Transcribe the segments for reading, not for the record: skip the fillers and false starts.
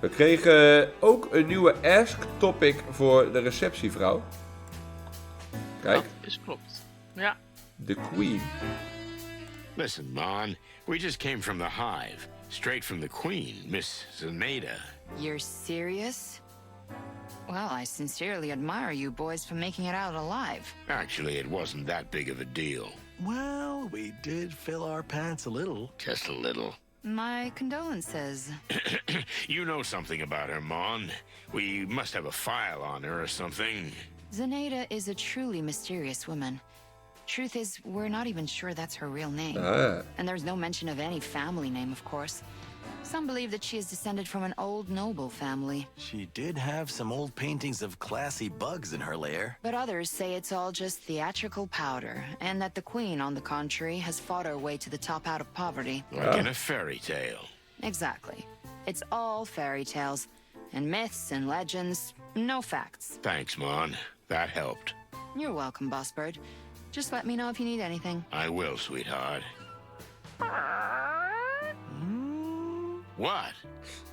We kregen ook een nieuwe Ask Topic voor de receptievrouw. Kijk. Dat is klopt. Ja. The Queen. Listen, Mon, we just came from the Hive. Straight from the Queen, Miss Nadat. You're serious? Well, I sincerely admire you boys for making it out alive. Actually, it wasn't that big of a deal. Well, we did fill our pants a little. Just a little. My condolences. You know something about her, Mon. We must have a file on her or something. Zaneta is a truly mysterious woman. Truth is, we're not even sure that's her real name. And there's no mention of any family name, of course. Some believe that she is descended from an old noble family. She did have some old paintings of classy bugs in her lair. But others say it's all just theatrical powder, and that the queen, on the contrary, has fought her way to the top out of poverty. Like in a fairy tale. Exactly. It's all fairy tales, and myths and legends, no facts. Thanks, Mon. That helped. You're welcome, Boss Bird. Just let me know if you need anything. I will, sweetheart. What?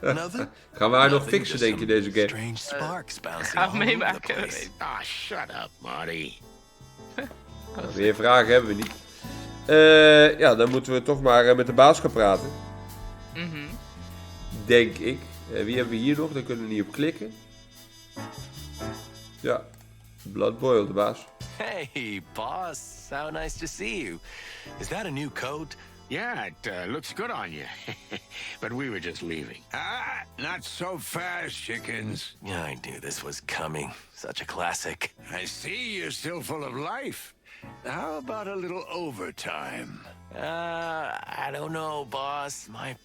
Nothing? Gaan we haar nog Nothing, fixen, just denk je, some deze game? Strange sparks bouncing Gaan all we over the meemaken. place. Ah, shut up, Marty. Meer vragen hebben we niet. Ja, dan moeten we toch maar met de baas gaan praten. Denk ik. Wie hebben we hier nog? Daar kunnen we niet op klikken. Ja, Blood Boil, de baas. Hey, boss. How nice to see you. Is that a new coat? Yeah, it looks good on you. But we were just leaving. Ah, not so fast, chickens. Yeah, I knew this was coming. Such a classic. I see you're still full of life. How about a little overtime? I don't know, boss. My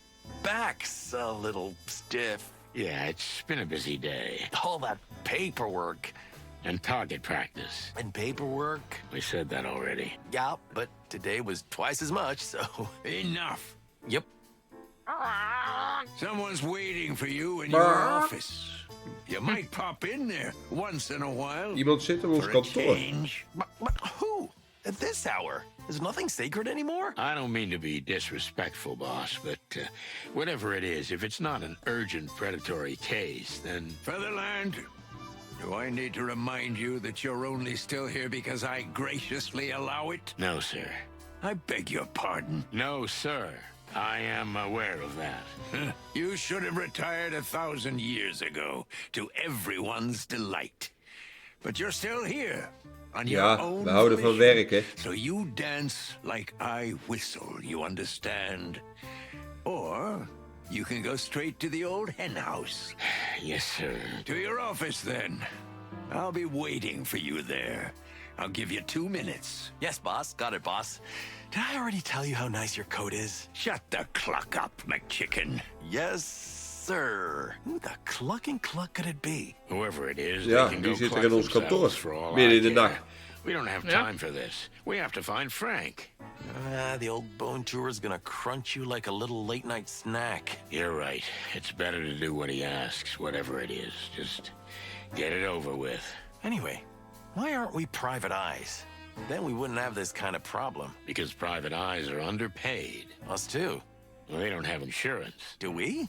back's a little stiff. Yeah, it's been a busy day. All that paperwork. And target practice. And paperwork. We said that already. Yeah, but today was twice as much, so... Enough. Yep. Someone's waiting for you in your office. You might pop in there once in a while. Iemand zit op ons For a kantoor. change. But who? At this hour? Is nothing sacred anymore? I don't mean to be disrespectful, boss, but whatever it is, if it's not an urgent predatory case, then... Featherland, do I need to remind you that you're only still here because I graciously allow it? No, sir. I beg your pardon. No, sir. I am aware of that. You should have retired 1,000 years ago, to everyone's delight. But you're still here, on your Ja, own we houden van volition. werk, hè. So you dance like I whistle, you understand? Or you can go straight to the old hen house. Yes, sir. To your office, then. I'll be waiting for you there. I'll give you 2 minutes. Yes, boss. Got it, boss. Did I already tell you how nice your coat is? Shut the cluck up, McChicken. Yes, sir. Who the clucking cluck could it be? Whoever it is, Ja, they can die go zit er cluck in ons kantoor. themselves for all Midden I in de care. nacht. We don't have Ja. time for this. We have to find Frank. The old bone tour is gonna crunch you like a little late-night snack. You're right. It's better to do what he asks, whatever it is. Just get it over with. Anyway, why aren't we private eyes? Then we wouldn't have this kind of problem. Because private eyes are underpaid. Us too. Well, they don't have insurance. Do we?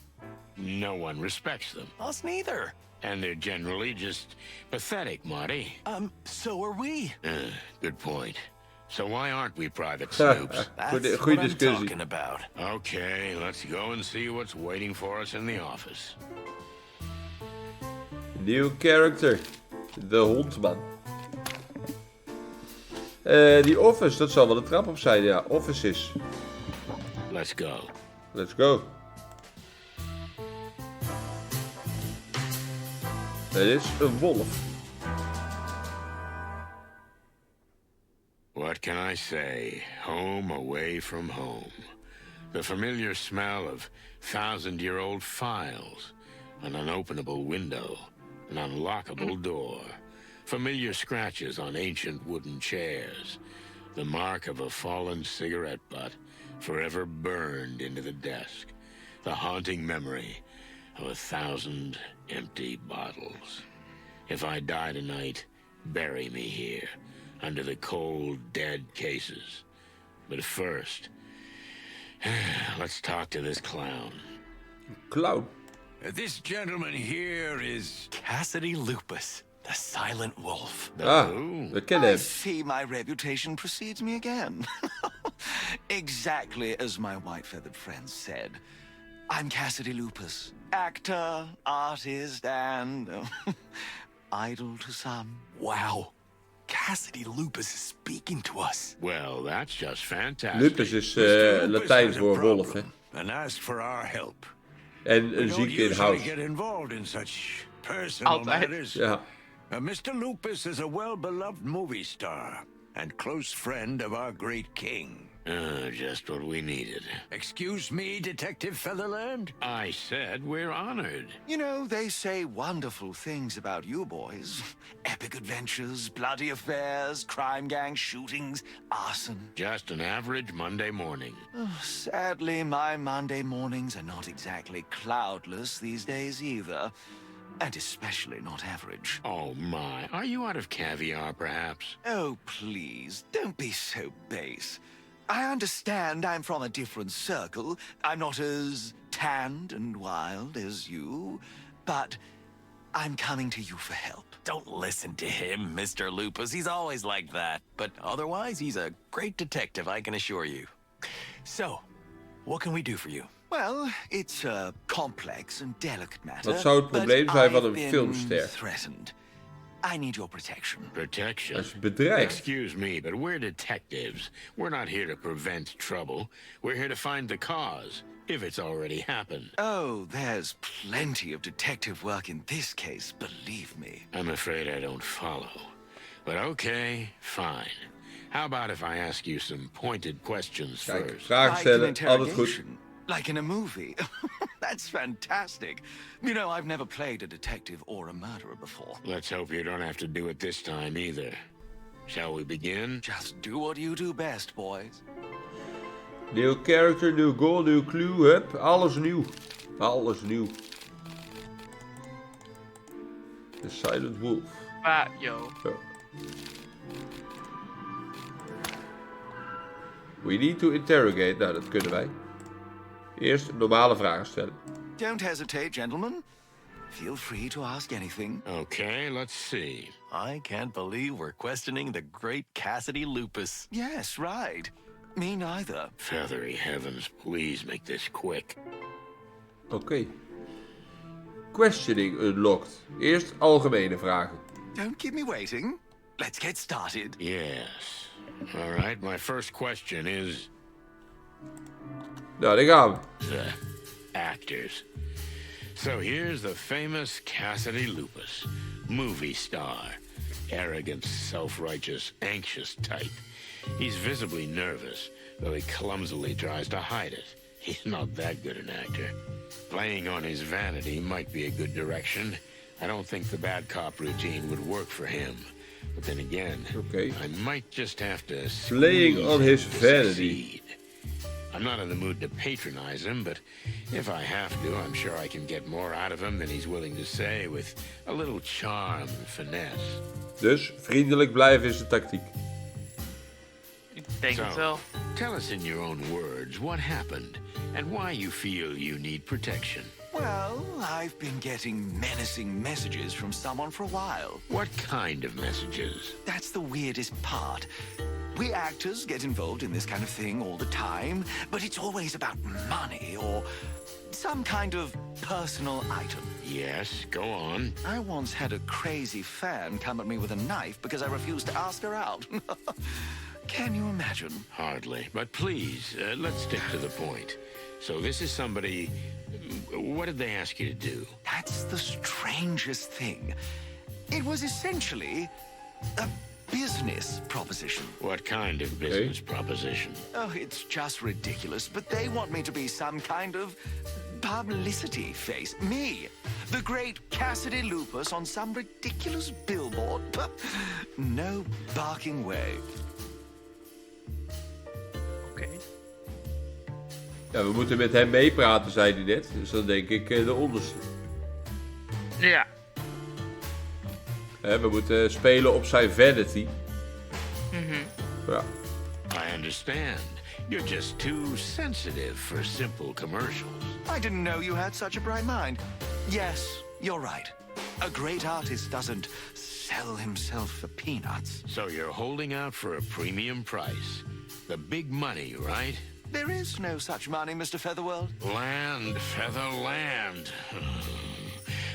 No one respects them. Us neither. And they're generally just pathetic, Marty. So are we. Good point. So why aren't we private snoops? That's Goeie what I'm discussie. talking about. Okay, let's go and see what's waiting for us in the office. Nieuw character. De hondman. Die office, dat zal wel de trap op zijn. Ja, offices. Let's go. Let's go. Het is een wolf. What can I say? Home away from home. The familiar smell of 1,000-year-old files. An unopenable window. An unlockable door. Familiar scratches on ancient wooden chairs. The mark of a fallen cigarette butt, forever burned into the desk. The haunting memory of 1,000 empty bottles. If I die tonight, bury me here, under the cold, dead cases. But first, let's talk to this clown. Clown. This gentleman here is... Cassidy Lupus, the silent wolf. We kennen I hem. see my reputation precedes me again. Exactly as my white-feathered friend said. I'm Cassidy Lupus, actor, artist, and idol to some. Wow. Cassidy Lupus is speaking to us. Well, that's just fantastic. Lupus is Mr. Lupus Latijn has a voor wolf, hè. problem and asked for our help. En We een don't ziekte in usually house. get involved in such personal Altijd. matters. Ja. Mr. Lupus is a well-beloved movie star and close friend of our great king. Just what we needed. Excuse me, Detective Featherland? I said we're honored. You know, they say wonderful things about you boys. Epic adventures, bloody affairs, crime gang shootings, arson. Just an average Monday morning. Sadly, my Monday mornings are not exactly cloudless these days either. And especially not average. Oh my, are you out of caviar perhaps? Oh, please, don't be so base. I understand I'm from a different circle. I'm not as tanned and wild as you, but I'm coming to you for help. Don't listen to him, Mr. Lupus. He's always like that. But otherwise, he's a great detective, I can assure you. So, what can we do for you? Well, it's a complex and delicate matter. Wat zou het probleem but zijn van I've een been filmster? threatened. I need your protection. Protection? Dat is bedreigd. Excuse me, but we're detectives. We're not here to prevent trouble. We're here to find the cause, if it's already happened. Oh, there's plenty of detective work in this case, believe me. I'm afraid I don't follow. But okay, fine. How about if I ask you some pointed questions Kijk, first? vragen Like an stellen, altijd goed. interrogation. Like in a movie. That's fantastic. You know, I've never played a detective or a murderer before. Let's hope you don't have to do it this time either. Shall we begin? Just do what you do best, boys. Nieuw character, nieuw goal, nieuw clue. Hup, alles nieuw. Alles nieuw. The Silent Wolf. Yo. Zo. We need to interrogate. Nou, dat kunnen wij. Eerst normale vragen stellen. Don't hesitate, gentlemen. Feel free to ask anything. Okay, let's see. I can't believe we're questioning the great Cassidy Lupus. Yes, right. Me neither. Feathery heavens, please make this quick. Oké. Questioning unlocked. Eerst algemene vragen. Don't keep me waiting. Let's get started. Yes. All right, my first question is... Nou, daar gaan we. the actors. So here's the famous Cassidy Lupus, movie star. Arrogant, self-righteous, anxious type. He's visibly nervous, though he clumsily tries to hide it. He's not that good an actor. Playing on his vanity might be a good direction. I don't think the bad cop routine would work for him. But then again, Okay. I might just have to Playing squeeze on him his to vanity. succeed. I'm not in the mood to patronize him, but if I have to, I'm sure I can get more out of him than he's willing to say with a little charm and finesse. Dus vriendelijk blijven is de tactiek. Ik denk het So, wel. tell us in your own words what happened and why you feel you need protection. Well, I've been getting menacing messages from someone for a while. What kind of messages? That's the weirdest part. We actors get involved in this kind of thing all the time, but it's always about money or some kind of personal item. Yes, go on. I once had a crazy fan come at me with a knife because I refused to ask her out. Can you imagine? Hardly. But please, let's stick to the point. So this is somebody... What did they ask you to do? That's the strangest thing. It was essentially a business proposition. What kind of business proposition? Oh, it's just ridiculous, but they want me to be some kind of publicity face. Me, the great Cassidy Lupus on some ridiculous billboard. No barking way. Oké. Ja, we moeten met hem meepraten, zei hij net. Dus dan denk ik de onderste. Ja. We moeten spelen op zijn vanity. Ja. I understand. You're just too sensitive for simple commercials. I didn't know you had such a bright mind. Yes, you're right. A great artist doesn't sell himself for peanuts. So you're holding out for a premium price. The big money, right? There is no such money, Mr. Featherworld. Land, feather, land.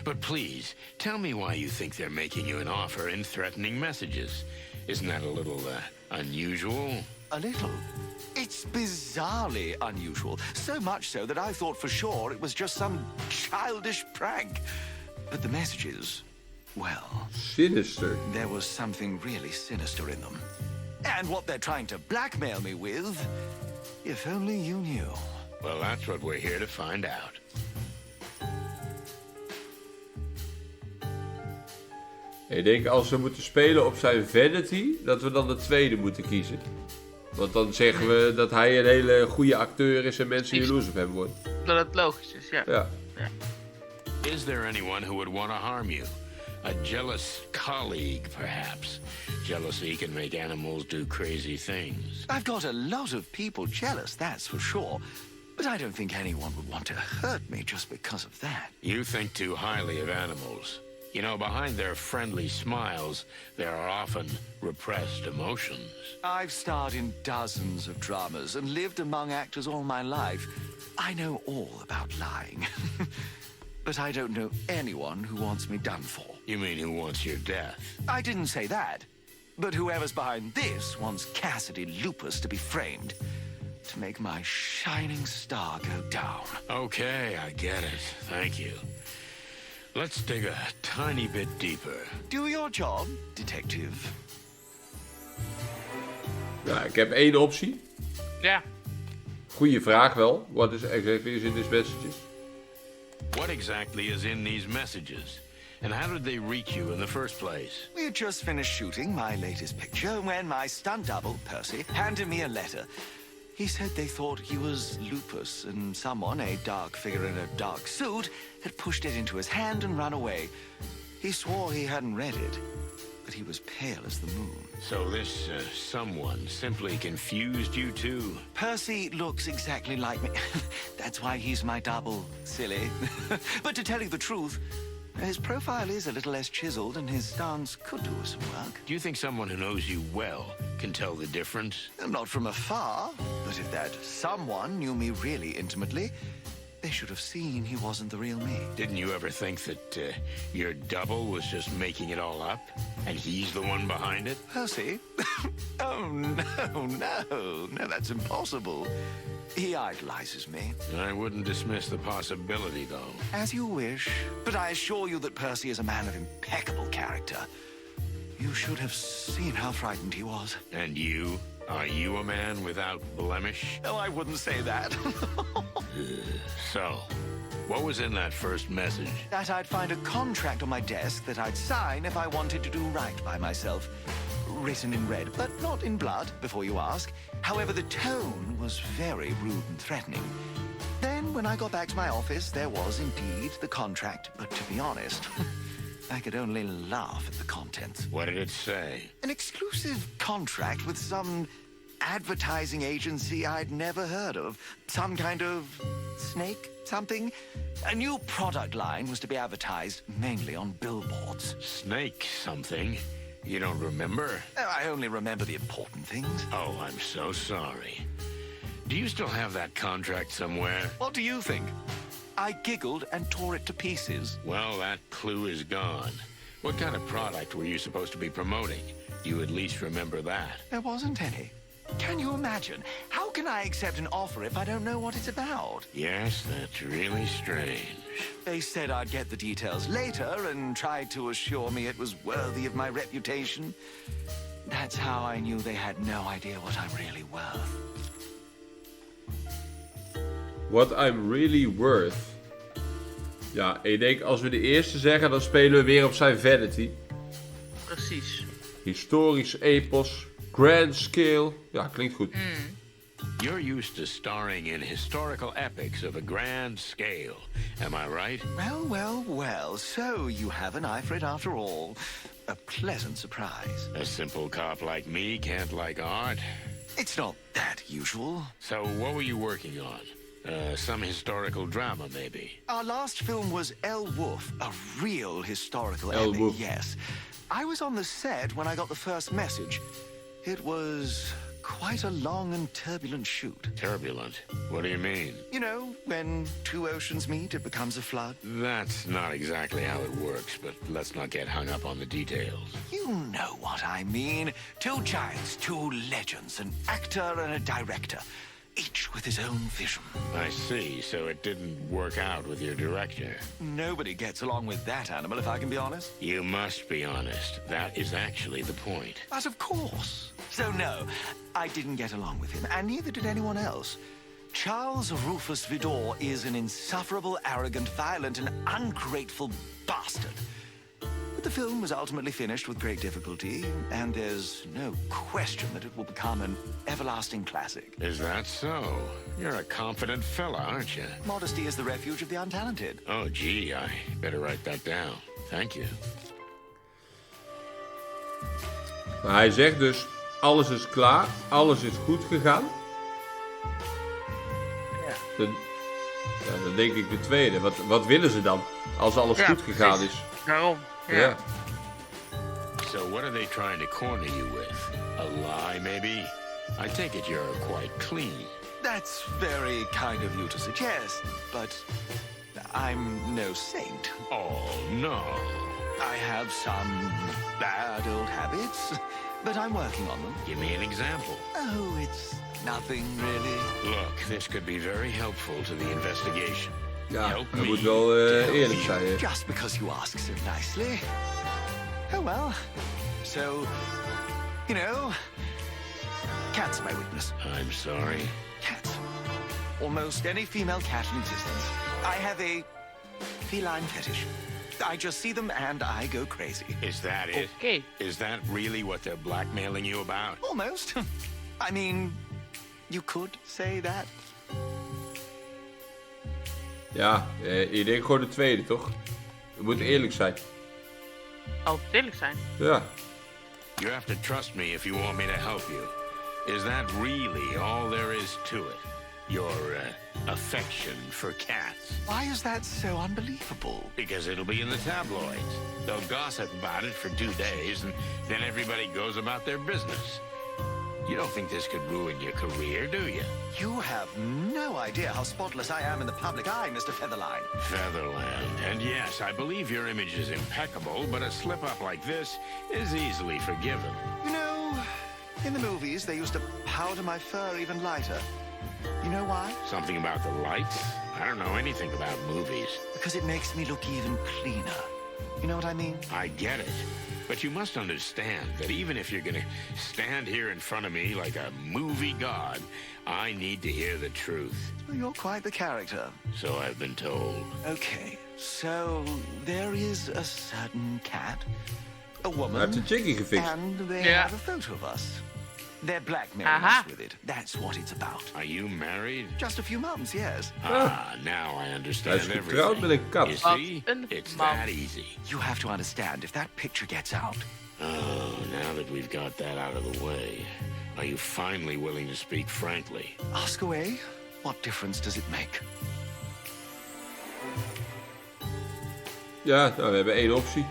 But please, tell me why you think they're making you an offer in threatening messages. Isn't that a little, unusual? A little. It's bizarrely unusual. So much so that I thought for sure it was just some childish prank. But the messages, well... Sinister. There was something really sinister in them. And what they're trying to blackmail me with, if only you knew. Well, that's what we're here to find out. Ik denk als we moeten spelen op zijn vanity, dat we dan de tweede moeten kiezen. Want dan zeggen we dat hij een hele goede acteur is en mensen jaloers op hem worden. Dat het logisch is, ja. Ja. Is there anyone who would want to harm you? A jealous colleague, perhaps. Jealousy can make animals do crazy things. I've got a lot of people jealous, that's for sure. But I don't think anyone would want to hurt me just because of that. You think too highly of animals. You know, behind their friendly smiles, there are often repressed emotions. I've starred in dozens of dramas and lived among actors all my life. I know all about lying. But I don't know anyone who wants me done for. You mean who wants your death? I didn't say that. But whoever's behind this wants Cassidy Lupus to be framed. To make my shining star go down. Okay, I get it. Thank you. Let's dig a tiny bit deeper. Do your job, detective. Nou, ik heb één optie. Ja. Goeie vraag wel. What is exactly is in these messages? What exactly is in these messages? And how did they reach you in the first place? We had just finished shooting my latest picture when my stunt double, Percy, handed me a letter. He said they thought he was Lupus, and someone, a dark figure in a dark suit, had pushed it into his hand and run away. He swore he hadn't read it, but he was pale as the moon. So this someone simply confused you two? Percy looks exactly like me. That's why he's my double, silly. But to tell you the truth, his profile is a little less chiseled and his stance could do us some work. Do you think someone who knows you well can tell the difference? Not from afar, but if that someone knew me really intimately, they should have seen he wasn't the real me. Didn't you ever think that your double was just making it all up? And he's the one behind it? Percy? Oh, no, that's impossible. He idolizes me. I wouldn't dismiss the possibility, though. As you wish, but I assure you that Percy is a man of impeccable character. You should have seen how frightened he was. And you? Are you a man without blemish? Oh, I wouldn't say that. So, what was in that first message? That I'd find a contract on my desk that I'd sign if I wanted to do right by myself. Written in red, but not in blood, before you ask. However, the tone was very rude and threatening. Then, when I got back to my office, there was indeed the contract, but to be honest, I could only laugh at the contents. What did it say? An exclusive contract with some advertising agency I'd never heard of. Some kind of snake something. A new product line was to be advertised mainly on billboards. Snake something? You don't remember? I only remember the important things. Oh, I'm so sorry. Do you still have that contract somewhere? What do you think? I giggled and tore it to pieces. Well, that clue is gone. What kind of product were you supposed to be promoting? Do you at least remember that? There wasn't any. Can you imagine? How can I accept an offer if I don't know what it's about? Yes, that's really strange. They said I'd get the details later and tried to assure me it was worthy of my reputation. That's how I knew they had no idea what I'm really worth. What I'm really worth. Ja, ik denk als we de eerste zeggen, dan spelen we weer op zijn vanity. Precies. Historisch epos, grand scale. Ja, klinkt goed. You're used to starring in historical epics of a grand scale. Am I right? Well. So you have an eye for it after all. A pleasant surprise. A simple cop like me can't like art. It's not that usual. So what were you working on? Some historical drama, maybe. Our last film was El Wolf, a real historical El epic, Wolf. yes. I was on the set when I got the first message. It was quite a long and turbulent shoot. Turbulent? What do you mean? You know, when two oceans meet, it becomes a flood. That's not exactly how it works, but let's not get hung up on the details. You know what I mean. Two giants, two legends, an actor and a director, each with his own vision. I see, so it didn't work out with your director. Nobody gets along with that animal, if I can be honest. You must be honest. That is actually the point. But of course. So no, I didn't get along with him, and neither did anyone else. Charles Rufus Vidor is an insufferable, arrogant, violent, and ungrateful bastard. But the film was ultimately finished with great difficulty, and there's no question that it will become an everlasting classic. Is that so? You're a confident fella, aren't you? Modesty is the refuge of the untalented. Oh, gee, I better write that down. Thank you. Maar hij zegt dus, alles is klaar, alles is goed gegaan. Dan denk ik de tweede. Wat willen ze dan, als alles goed gegaan precies. is? Daarom. Ja. So what are they trying to corner you with? A lie, maybe? I take it you're quite clean. That's very kind of you to suggest, but I'm no saint. Oh, no. I have some bad old habits, but I'm working on them. Give me an example. Oh, it's nothing really. Look, this could be very helpful to the investigation. Ja, Help hij me moet wel to help eerlijk you. zijn. Hè. Just because you ask so nicely. Oh well. So, you know, cat's my witness. I'm sorry. Cats. Almost any female cat in existence. I have a feline fetish. I just see them and I go crazy. Is that it? Oké. Is that really what they're blackmailing you about? Almost. I mean, you could say that. Ja, je denkt gewoon de tweede, toch? Je moet eerlijk zijn. Altijd eerlijk zijn. Ja. You have to trust me if you want me to help you. Is that really all there is to it? Your affection for cats? Why is that so unbelievable? Because it'll be in the tabloids. They'll gossip about it for 2 days, and then everybody goes about their business. You don't think this could ruin your career, do you? You have no idea how spotless I am in the public eye, Mr. Featherline. Featherland. And yes, I believe your image is impeccable, but a slip-up like this is easily forgiven. You know, in the movies, they used to powder my fur even lighter. You know why? Something about the lights? I don't know anything about movies. Because it makes me look even cleaner. You know what I mean? I get it. But you must understand that even if you're gonna stand here in front of me like a movie god, I need to hear the truth. Well, you're quite the character. So I've been told. Okay, so there is a certain cat, a woman, Hij heeft een chickie gefixt. and they Yeah. have a photo of us. They're blackmailing Aha. us with it. That's what it's about. Are you married? Just a few months, yes. Ah, now I understand Hij is getrouwd everything. met een kat. You see? Wat een It's man. that easy. You have to understand, if that picture gets out, Oh, now that we've got that out of the way, are you finally willing to speak frankly? ask away. What difference does it make? Ja, nou, we hebben één optie.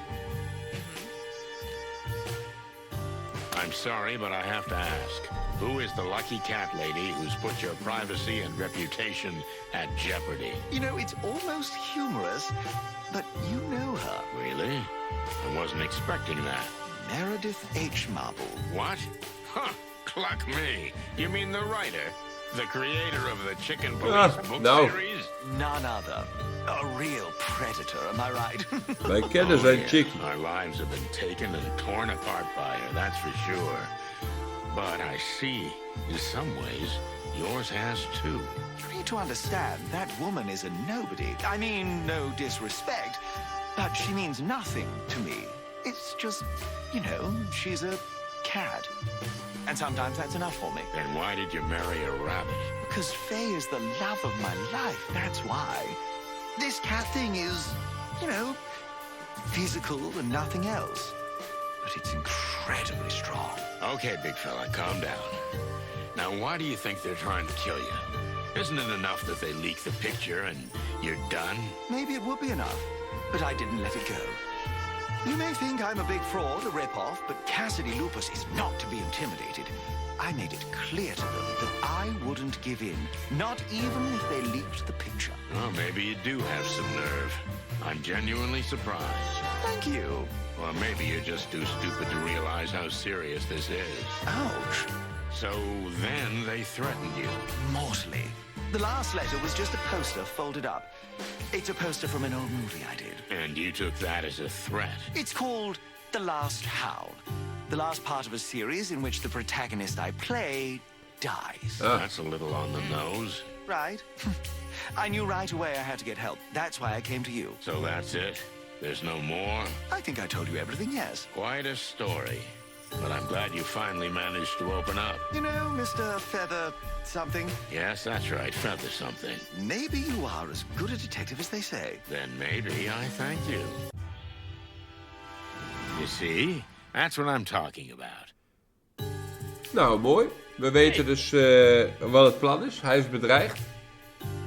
I'm sorry, but I have to ask. Who is the lucky cat lady who's put your privacy and reputation at jeopardy? You know, it's almost humorous, but you know her. Really? I wasn't expecting that. Meredith H. Marble. What? Huh, cluck me. You mean the writer? The creator of the Chicken Police book no. series? None other. A real predator, am I right? Wij kennen zijn chickie. Our lives have been taken and torn apart by her, that's for sure. But I see, in some ways, yours has too. You need to understand, that woman is a nobody. I mean, no disrespect, but she means nothing to me. It's just, you know, she's a cat. And sometimes that's enough for me. Then why did you marry a rabbit? Because Faye is the love of my life, that's why. This cat thing is, you know, physical and nothing else. But it's incredibly strong. Okay, big fella, calm down. Now, why do you think they're trying to kill you? Isn't it enough that they leak the picture and you're done? Maybe it would be enough, but I didn't let it go. You may think I'm a big fraud, a rip-off, but Cassidy Lupus is not to be intimidated. I made it clear to them that I wouldn't give in, not even if they leaked the picture. Oh, maybe you do have some nerve. I'm genuinely surprised. Thank you. Or maybe you're just too stupid to realize how serious this is. Ouch. So then they threatened you. Mortally. The last letter was just a poster folded up. It's a poster from an old movie I did. And you took that as a threat. It's called The Last Howl. The last part of a series in which the protagonist I play dies. That's a little on the nose. Right. I knew right away I had to get help. That's why I came to you. So that's it? There's no more? I think I told you everything, yes. Quite a story. But I'm glad you finally managed to open up. You know, Mr. Feather something? Yes, that's right. Feather something. Maybe you are as good a detective as they say. Then maybe I thank you. You see? That's what I'm talking about. Nou, mooi. We weten dus wat het plan is. Hij is bedreigd.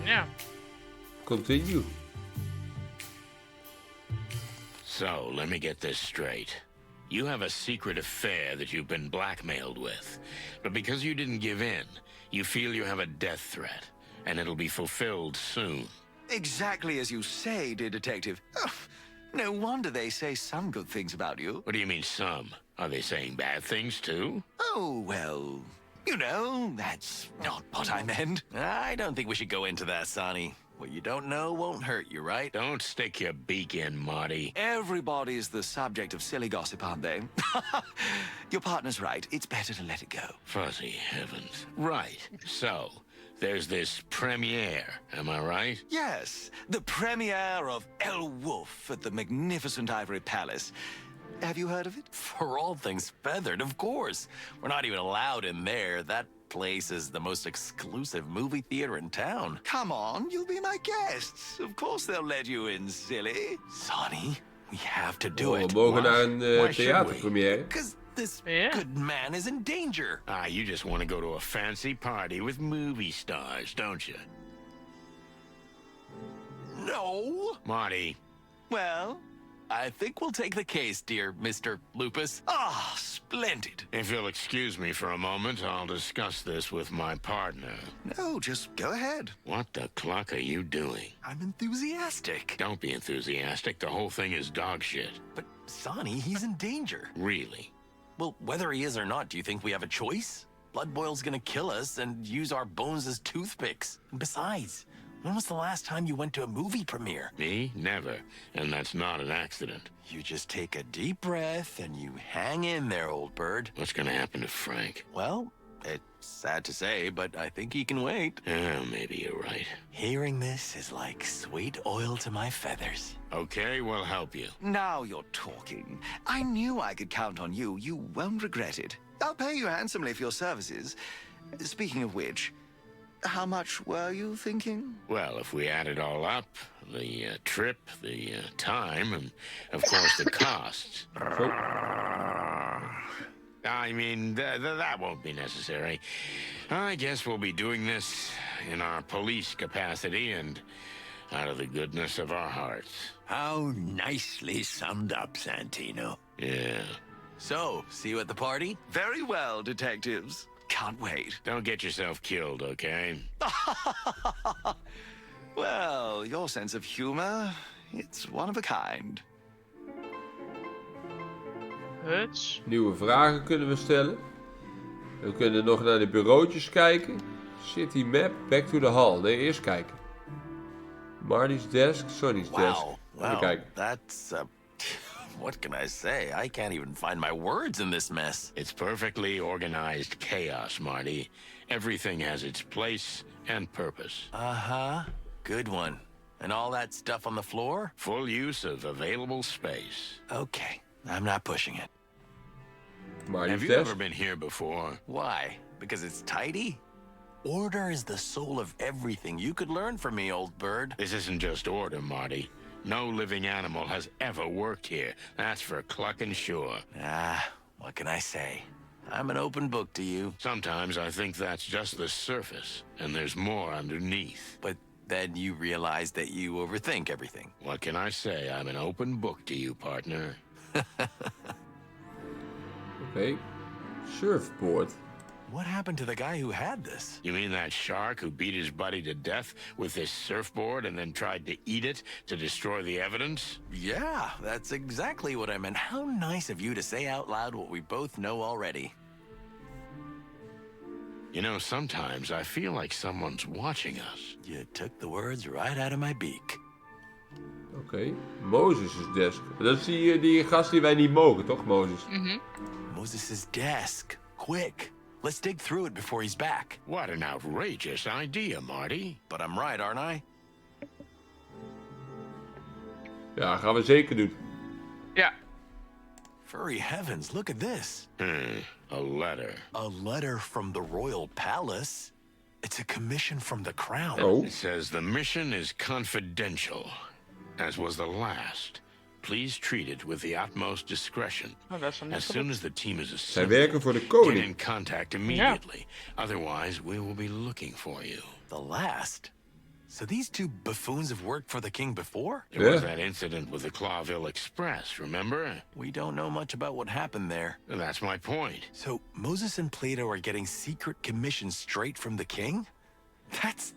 Ja. Continue. So, let me get this straight. You have a secret affair that you've been blackmailed with. But because you didn't give in, you feel you have a death threat. And it'll be fulfilled soon. Exactly as you say, dear detective. Oh, no wonder they say some good things about you. What do you mean some? Are they saying bad things too? Oh, well, you know, that's not what I meant. I don't think we should go into that, Sonny. What you don't know won't hurt you, right? Don't stick your beak in, Marty. Everybody's the subject of silly gossip, aren't they? Your partner's right. It's better to let it go. Fuzzy heavens. Right. So, there's this premiere, am I right? Yes, the premiere of El Wolf at the magnificent Ivory Palace. Have you heard of it? For all things feathered, of course. We're not even allowed in there. That place is the most exclusive movie theater in town. Come on, you'll be my guests. Of course they'll let you in, silly. Sonny, we have to do We it. mogen naar een Why should we? theaterpremière. Because this Yeah. good man is in danger. Ah, you just want to go to a fancy party with movie stars, don't you? No. Marty, Well, I think we'll take the case, dear Mr. Lupus. splendid. if you'll excuse me for a moment, I'll discuss this with my partner. No, just go ahead. What the cluck are you doing? I'm enthusiastic. Don't be enthusiastic. The whole thing is dog shit. But, Sonny, he's in danger. Really. Well, whether he is or not, do you think we have a choice? Blood Boil's gonna kill us and use our bones as toothpicks. And besides, when was the last time you went to a movie premiere? Me? Never. And that's not an accident. You just take a deep breath and you hang in there, old bird. What's gonna happen to Frank? Well, it's sad to say, but I think he can wait. Yeah, maybe you're right. Hearing this is like sweet oil to my feathers. Okay, we'll help you. Now you're talking. I knew I could count on you. You won't regret it. I'll pay you handsomely for your services. Speaking of which, how much were you thinking? Well, if we add it all up, the trip, the time, and of course the costs. I mean, that won't be necessary. I guess we'll be doing this in our police capacity and out of the goodness of our hearts. How nicely summed up, Santino. Yeah. So, see you at the party? Very well, detectives. Can't wait. Don't get yourself killed, okay? Well, your sense of humor, it's one of a kind. Huts. Nieuwe vragen kunnen we stellen. We kunnen nog naar de bureautjes kijken. City map, back to the hall. Nee, eerst kijken. Marty's desk, Sonny's desk. Wow. Even Well, kijken. that's, what can I say? I can't even find my words in this mess. It's perfectly organized chaos, Marty. Everything has its place and purpose. Uh-huh. Good one. And all that stuff on the floor? Full use of available space. Okay. I'm not pushing it. Marty's Have you desk. ever been here before? Why? Because it's tidy? Order is the soul of everything. You could learn from me, old bird. This isn't just order, Marty. No living animal has ever worked here. That's for clucking sure. What can I say? I'm an open book to you. Sometimes I think that's just the surface, and there's more underneath. But then you realize that you overthink everything. What can I say? I'm an open book to you, partner. Oké. Surfboard. What happened to the guy who had this? You mean that shark who beat his buddy to death with this surfboard and then tried to eat it to destroy the evidence? Yeah, that's exactly what I meant. How nice of you to say out loud what we both know already. You know, sometimes I feel like someone's watching us. You took the words right out of my beak. Oké. Moses' desk. Dat is die gast die wij niet mogen, toch, Moses? Moses' desk. Quick. Let's dig through it before he's back. What an outrageous idea, Marty. But I'm right, aren't I? Ja, gaan we zeker doen. Ja. Furry heavens, look at this. A letter. A letter from the royal palace. It's a commission from the crown. Oh. It says the mission is confidential, as was the last. Please treat it with the utmost discretion. Oh, dat is dan niet As zo soon goed. as the team is Zij assembled, werken voor de get koning. in contact immediately. Otherwise, we will be looking for you. The last? So these two buffoons have worked for the king before? There was Yeah. that incident with the Clawville Express, remember? We don't know much about what happened there. And that's my point. So Moses and Plato are getting secret commissions straight from the king? That's...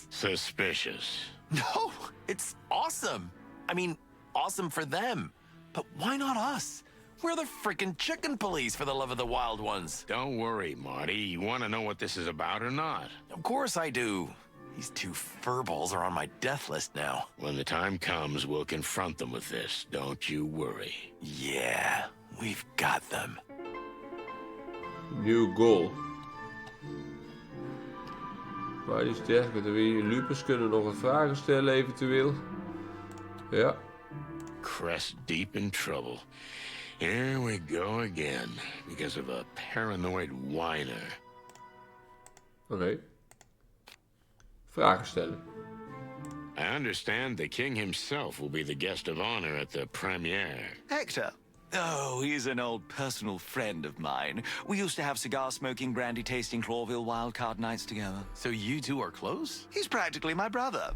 Suspicious. No, it's awesome. I mean, awesome for them. But why not us? We're the freaking chicken police, for the love of the wild ones. Don't worry, Marty. You want to know what this is about or not? Of course I do. These two furballs are on my death list now. When the time comes, we'll confront them with this. Don't you worry. Yeah, we've got them. Nieuw goal. Maar die sterk met de Lupus kunnen nog wat vragen stellen eventueel. Ja. Crest deep in trouble. Here we go again, because of a paranoid whiner. Oké. Vragen stellen. I understand the king himself will be the guest of honor at the premiere. Hector. Oh, he's an old personal friend of mine. We used to have cigar-smoking, brandy-tasting Clawville wildcard nights together. So you two are close? He's practically my brother.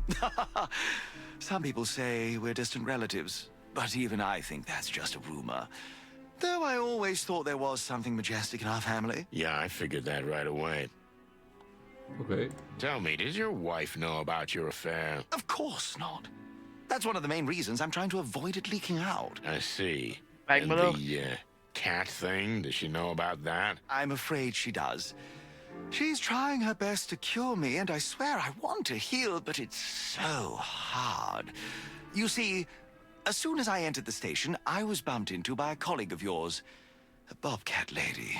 Some people say we're distant relatives, but even I think that's just a rumor. Though I always thought there was something majestic in our family. Yeah, I figured that right away. Oké. Tell me, does your wife know about your affair? Of course not. That's one of the main reasons I'm trying to avoid it leaking out. I see. Lijkt And me wel. the cat thing, does she know about that? I'm afraid she does. She's trying her best to cure me, and I swear I want to heal, but it's so hard. You see, as soon as I entered the station, I was bumped into by a colleague of yours, a bobcat lady.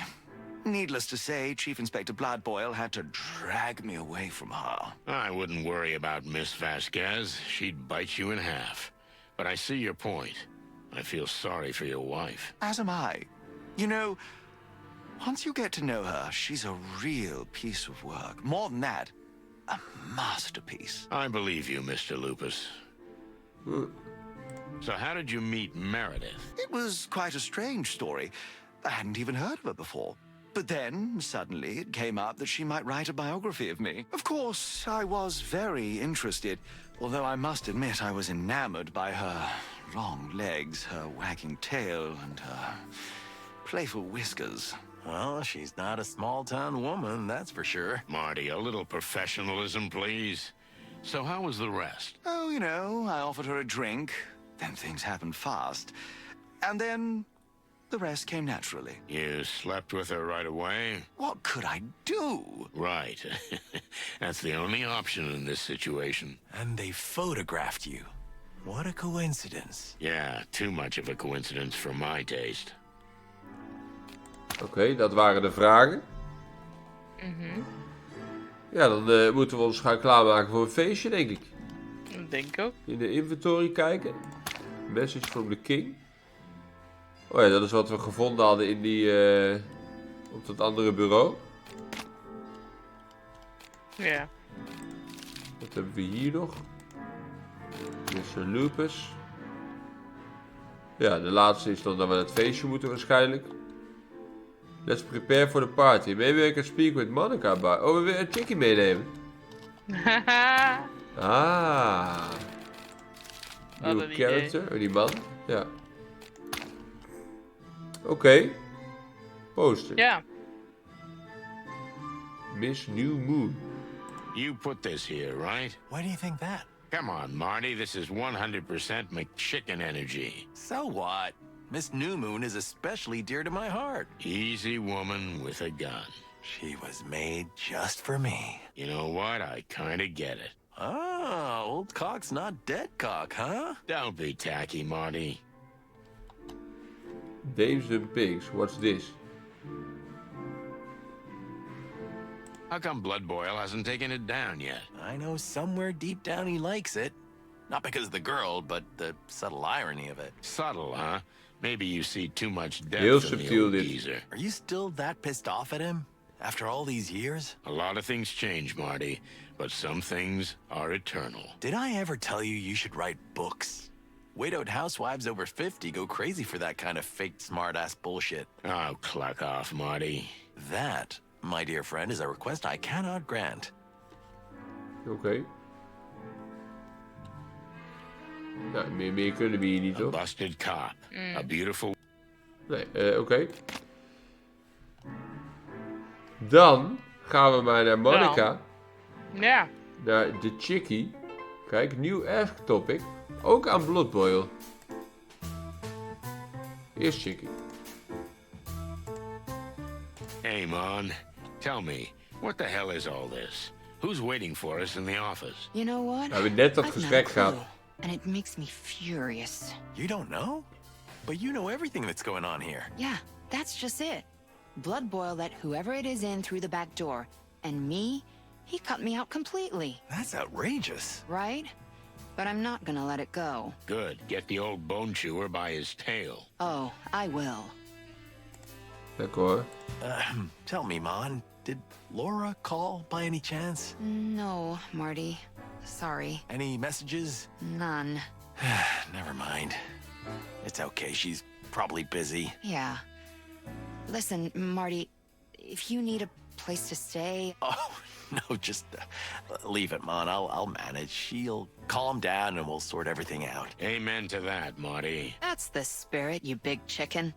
Needless to say, Chief Inspector Bloodboil had to drag me away from her. I wouldn't worry about Miss Vasquez. She'd bite you in half. But I see your point. I feel sorry for your wife. As am I. You know, once you get to know her, she's a real piece of work. More than that, a masterpiece. I believe you, Mr. Lupus. So how did you meet Meredith? It was quite a strange story. I hadn't even heard of her before. But then, suddenly, it came up that she might write a biography of me. Of course, I was very interested, although I must admit I was enamored by her long legs, her wagging tail, and her playful whiskers. Well, she's not a small-town woman, that's for sure. Marty, a little professionalism, please. So how was the rest? Oh, you know, I offered her a drink. Then things happened fast. And then the rest came naturally. You slept with her right away? What could I do? Right. That's the only option in this situation. And they photographed you. What a coincidence. Yeah, too much of a coincidence for my taste. Oké, dat waren de vragen. Ja, dan moeten we ons gaan klaarmaken voor een feestje, denk ik. Dat denk ik ook. In de inventory kijken. Message from the king. Oh ja, dat is wat we gevonden hadden in die... op dat andere bureau. Ja. Wat hebben we hier nog? Mr. Lupus. Ja, de laatste is dan dat we naar het feestje moeten waarschijnlijk. Let's prepare for the party. Maybe I can speak with Monica about... Oh, we willen een chickie meenemen. Ah. Nieuwe character. Oh, die man. Ja. Oké. Poster. Ja. Miss New Moon. You put this here, right? Why do you think that? Come on, Marty. This is 100% McChicken energy. So what? Miss New Moon is especially dear to my heart. Easy woman with a gun. She was made just for me. You know what? I kind of get it. Ah, old cock's not dead cock, huh? Don't be tacky, Marty. Dames and Pigs. What's this? How come Blood Boil hasn't taken it down yet? I know somewhere deep down he likes it. Not because of the girl, but the subtle irony of it. Subtle, huh? Maybe you see too much depth Heel in the subtiel old dit. geezer. Are you still that pissed off at him? After all these years? A lot of things change, Marty, but some things are eternal. Did I ever tell you you should write books? Widowed housewives over 50 go crazy for that kind of fake smart-ass bullshit. Oh, cluck off, Marty. That, my dear friend, is a request I cannot grant. Oké. Nou, meer kunnen we hier niet, A toch? busted cop. A beautiful... Nee, oké. Dan gaan we maar naar Monica. Ja. Naar de chickie. Kijk, nieuw ask topic. Ook aan Blood Boil. Eerst chickie. Hey, Mon. Tell me, what the hell is all this? Who's waiting for us in the office? You know what? We hebben net dat I've gesprek no gehad. clue, and it makes me furious. You don't know? But you know everything that's going on here. Yeah, that's just it. Blood Boil let whoever it is in through the back door. And me, he cut me out completely. That's outrageous. Right? But I'm not gonna let it go. Good. Get the old bone chewer by his tail. Oh, I will. Lekker hoor. Tell me, Mon, did Laura call by any chance? No, Marty. Sorry. Any messages? None. Never mind. It's okay, she's probably busy. Yeah. Listen, Marty, if you need a place to stay... Oh, no, just leave it, Mon. I'll manage. She'll calm down and we'll sort everything out. Amen to that, Marty. That's the spirit, you big chicken.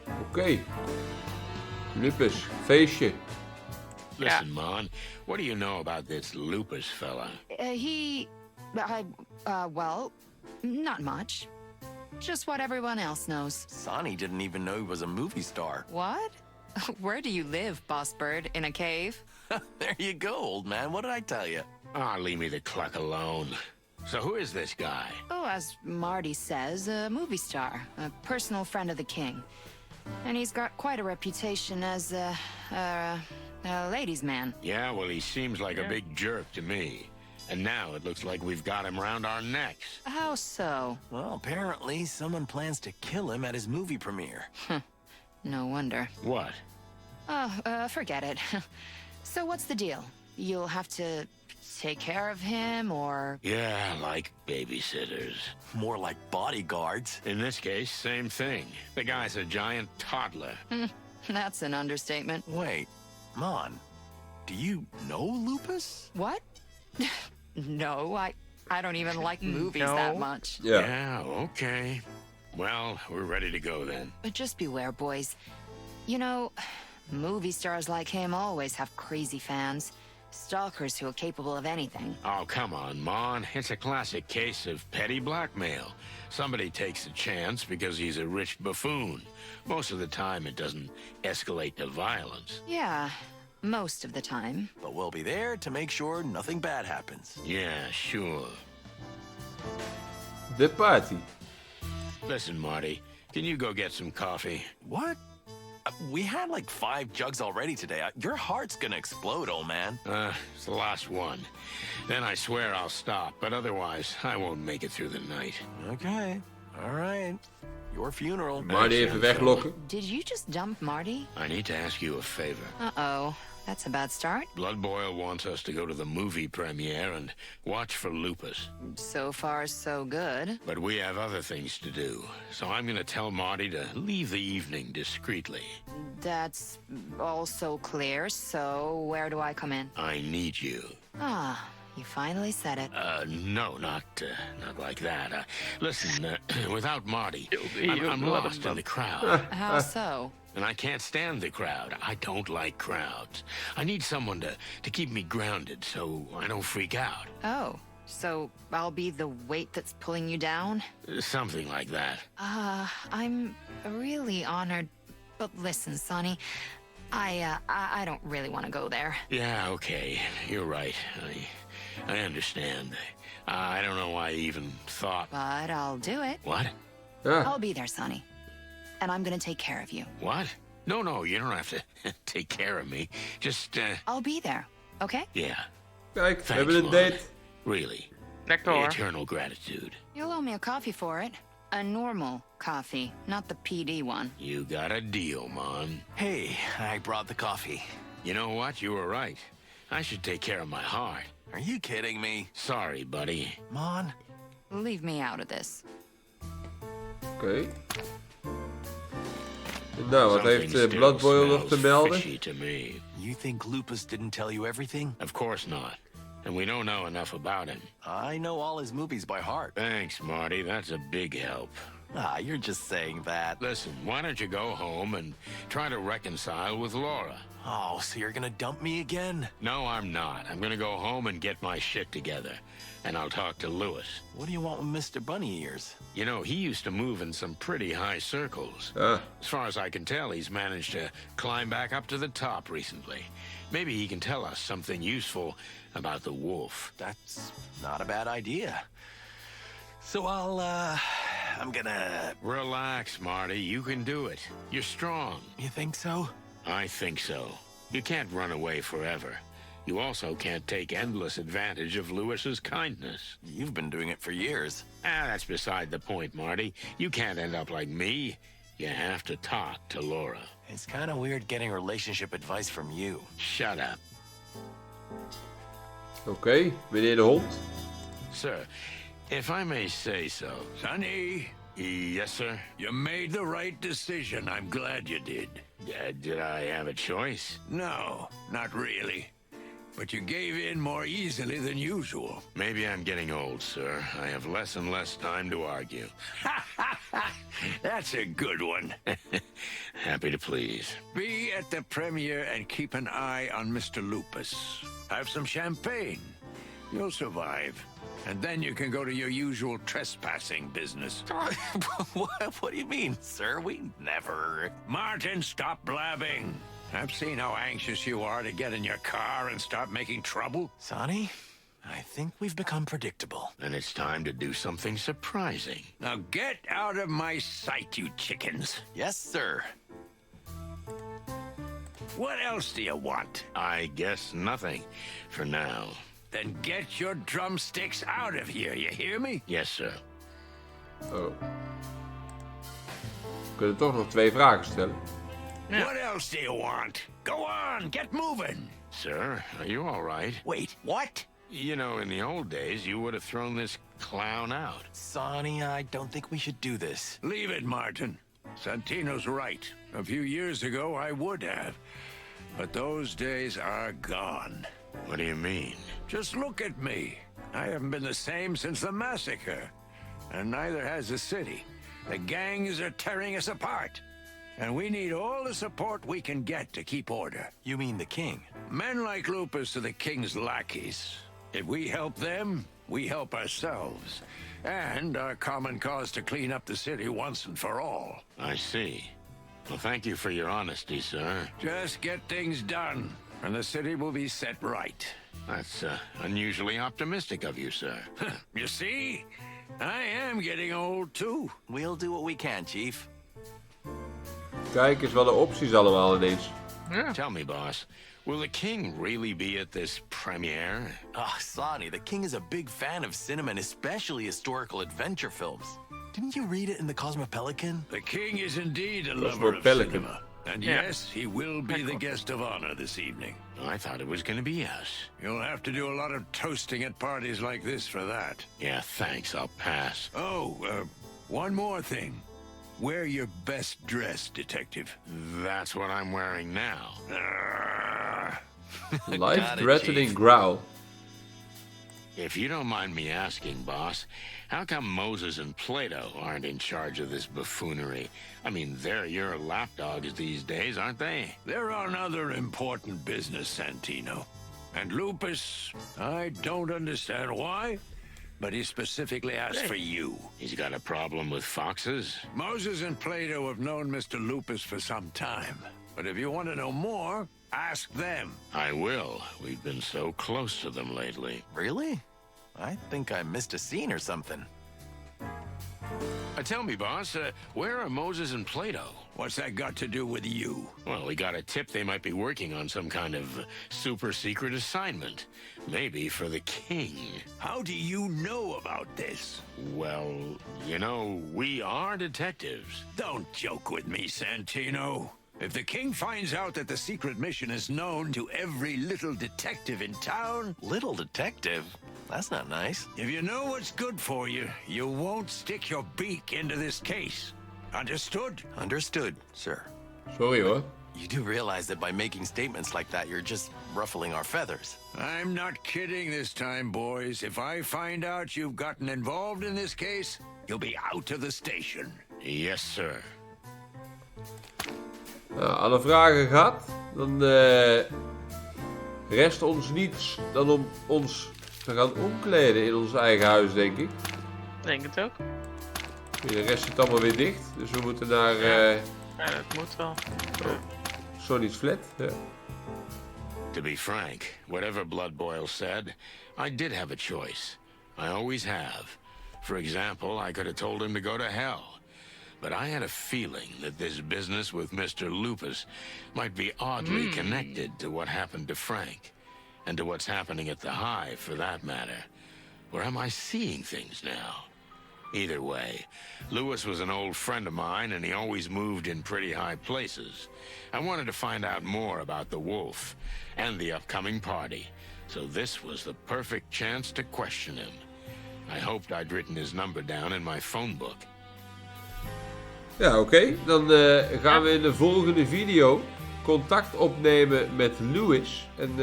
Oké. Lupus, feestje. Listen, Mon, what do you know about this Lupus fella? Well, not much. Just what everyone else knows. Sonny didn't even know he was a movie star. What? Where do you live, Boss Bird? In a cave? There you go, old man. What did I tell you? Ah, leave me the cluck alone. So who is this guy? Oh, as Marty says, a movie star. A personal friend of the king. And he's got quite a reputation as a ladies' man. Yeah, well, he seems like a big jerk to me. And now it looks like we've got him round our necks. How so? Well, apparently someone plans to kill him at his movie premiere. No wonder. What? Oh, forget it. So what's the deal? You'll have to take care of him, or... Yeah, like babysitters. More like bodyguards. In this case, same thing. The guy's a giant toddler. That's an understatement. Wait, Mon, do you know Lupus? What? No, I don't even like movies No. that much. Ja. Yeah, okay. Well, we're ready to go then. But just beware, boys. You know, movie stars like him always have crazy fans. Stalkers who are capable of anything. Oh, come on, Mon. It's a classic case of petty blackmail. Somebody takes a chance because he's a rich buffoon. Most of the time, it doesn't escalate to violence. Yeah, most of the time. But we'll be there to make sure nothing bad happens. Yeah, sure. De party. Listen, Marty, can you go get some coffee? What? We had like 5 jugs already today. Your heart's gonna explode, old man. It's the last one. Then I swear I'll stop, but otherwise, I won't make it through the night. Okay. All right. Your funeral. Marty even weglokken. Did you just dump Marty? I need to ask you a favor. Uh-oh. That's a bad start. Blood Boil wants us to go to the movie premiere and watch for Lupus. So far, so good. But we have other things to do, so I'm gonna tell Marty to leave the evening discreetly. That's also clear, so where do I come in? I need you. Ah, you finally said it. No, not like that. Listen, without Marty, You'll I'm let lost him in the crowd. How so? And I can't stand the crowd. I don't like crowds. I need someone to keep me grounded so I don't freak out. Oh, so I'll be the weight that's pulling you down? Something like that. I'm really honored. But listen, Sonny, I don't really want to go there. Yeah, okay. You're right. I understand. I don't know why I even thought... But I'll do it. What? I'll be there, Sonny. And I'm gonna take care of you. What? No, you don't have to take care of me. Just, I'll be there, okay? yeah. Kijk, we Thanks, hebben een Lon. date. Really. Lekker hoor. Eternal gratitude. You'll owe me a coffee for it. A normal coffee, not the PD one. You got a deal, Mon. Hey, I brought the coffee. You know what? You were right. I should take care of my heart. Are you kidding me? Sorry, buddy. Mon? Leave me out of this. Oké. Nou, wat Something heeft still Blood Boil nog te smells melden? fishy to me. You think Lupus didn't tell you everything? Of course not. And we don't know enough about him. I know all his movies by heart. Thanks, Marty. That's a big help. Ah, you're just saying that. Listen, why don't you go home and try to reconcile with Laura? Oh, so you're gonna dump me again? No, I'm not. I'm gonna go home and get my shit together. And I'll talk to Lewis. What do you want with Mr. Bunny Ears? You know, he used to move in some pretty high circles. Ah, As far as I can tell, he's managed to climb back up to the top recently. Maybe he can tell us something useful about the wolf. That's not a bad idea. So I'm gonna... Relax, Marty. You can do it. You're strong. You think so? I think so. You can't run away forever. You also can't take endless advantage of Lewis's kindness. You've been doing it for years. That's beside the point, Marty. You can't end up like me. You have to talk to Laura. It's kind of weird getting relationship advice from you. Shut up. oké. Meneer de hond. Sir, if I may say so. Sonny, Yes, sir? you made the right decision. I'm glad you did. Did I have a choice? No, not really. But you gave in more easily than usual. Maybe I'm getting old, sir. I have less and less time to argue. That's a good one. Happy to please. Be at the premiere and keep an eye on Mr. Lupus. Have some champagne. You'll survive. And then you can go to your usual trespassing business. What do you mean, sir? We never... Martin, stop blabbing. I've seen how anxious you are to get in your car and start making trouble. Sonny, I think we've become predictable. And it's time to do something surprising. Now get out of my sight, you chickens. Yes, sir. What else do you want? I guess nothing for now. Then get your drumsticks out of here, you hear me? Yes, sir. Oh. We kunnen toch nog 2 vragen stellen. Yeah. What else do you want? Go on, get moving. Sir, are you all right? Wait, what? You know, in the old days, you would have thrown this clown out. Sonny, I don't think we should do this. Leave it, Martin. Santino's right. A few years ago, I would have. But those days are gone. What do you mean? Just look at me. I haven't been the same since the massacre. And neither has the city. The gangs are tearing us apart. And we need all the support we can get to keep order. You mean the king? Men like Lupus are the king's lackeys. If we help them, we help ourselves. And our common cause to clean up the city once and for all. I see. Well, thank you for your honesty, sir. Just get things done, and the city will be set right. That's unusually optimistic of you, sir. You see? I am getting old, too. We'll do what we can, Chief. Kijk eens wat de opties allemaal ineens. Yeah. Tell me, boss, will the king really be at this premiere? Ah, Sonny, the king is a big fan of cinema and especially historical adventure films. Didn't you read it in the Cosmopelican? The king is indeed a lover of Pelican. cinema. And Yeah. yes, he will be the guest of honor this evening. I thought it was going to be us. You'll have to do a lot of toasting at parties like this for that. Yeah, thanks. I'll pass. Oh, one more thing. Wear your best dress, detective. That's what I'm wearing now. Life-threatening growl. If you don't mind me asking, boss, how come Moses and Plato aren't in charge of this buffoonery? I mean, they're your lapdogs these days, aren't they? They're on other important business, Santino. And Lupus, I don't understand why, but he specifically asked for you. He's got a problem with foxes? Moses and Plato have known Mr. Lupus for some time. But if you want to know more, ask them. I will. We've been so close to them lately. Really? I think I missed a scene or something. Tell me, boss, where are Moses and Plato? What's that got to do with you? Well, we got a tip they might be working on some kind of super secret assignment. Maybe for the king. How do you know about this? Well, you know, we are detectives. Don't joke with me, Santino. If the king finds out that the secret mission is known to every little detective in town... Little detective? That's not nice. If you know what's good for you, you won't stick your beak into this case. Understood? Understood, sir. Sorry hoor. You do realize that by making statements like that, you're just ruffling our feathers. I'm not kidding this time, boys. If I find out you've gotten involved in this case, you'll be out of the station. Yes, sir. Nou, alle vragen gehad. Dan rest ons niets dan om ons te gaan omkleden in ons eigen huis, denk ik. Denk het ook. De rest zit allemaal weer dicht. Dus we moeten naar Ja, dat moet wel. Sonny's flat. Ja. To be frank, whatever Blood Boil said, I did have a choice. I always have. For example, I could have told him to go to hell. But I had a feeling that this business with Mr. Lupus might be oddly connected to what happened to Frank. And to what's happening at the Hive, for that matter. Or am I seeing things now? Either way, Lewis was an old friend of mine, and he always moved in pretty high places. I wanted to find out more about the wolf and the upcoming party, so this was the perfect chance to question him. I hoped I'd written his number down in my phone book. Ja, oké. Dan gaan we in de volgende video contact opnemen met Lewis en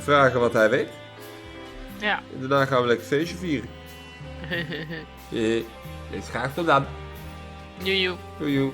vragen wat hij weet. Ja. En daarna gaan we lekker feestje vieren. Dus graag tot dan. Joejoe. Doei.